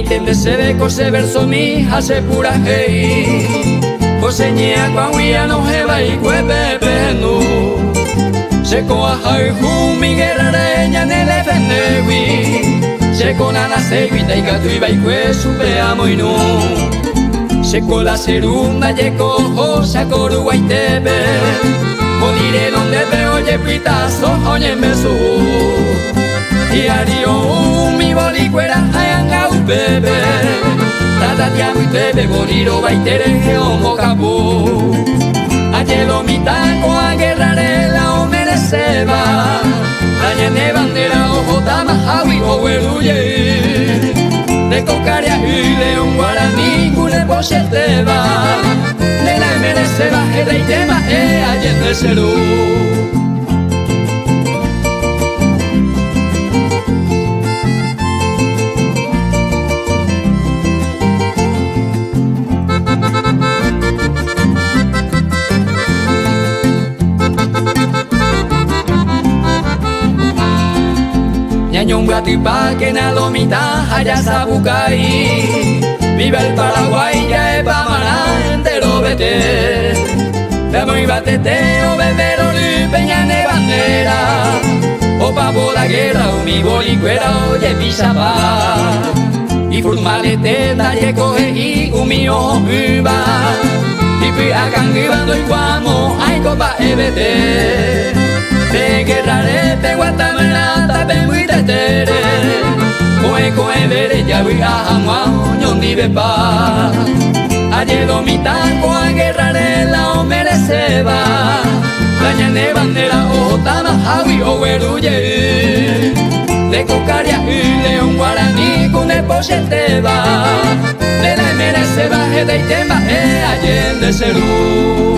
Itende se ve cose verso mi hace pura hei Koseñea guauia no jeva y cuepepenu Seko ahai humi guerrareña nele fendewi Seko nana sewi taikatu iba y kue sube amoinu Seko la serunda yeko hosa koru guaitebe Molire donde veo yepitazo oye mesu Diario mi bolicuera ayanga bebe Tata tiago y tebe boliro baitere geomo capu Ayelo mi taco a guerrare la omereceba Dañene bandera ojo tama hawi o weruye De cocaria y león guaraní cune pocheteba De la mereceba el tema ayende seru Ñañonga tipa que na lomita haya sabucay Viva el Paraguay ya es pa' maná entero vete Damo y batete o bebero li peña de bandera O pavo la guerra o mi bolicuera oye pisaba Y formalete da ye coge y umio uba Y pi akan ibando y guamo ay copa ebete De guerrare pe guatamena tape muy tetere Koe vere ya vi a amua ñondi bepa Ayelo mi taco a guerrare la o mereceba Dañane bandera o tama hawi o weruye De cocaria y león guaraní cune pocheteba De la mereceba de itema allende seru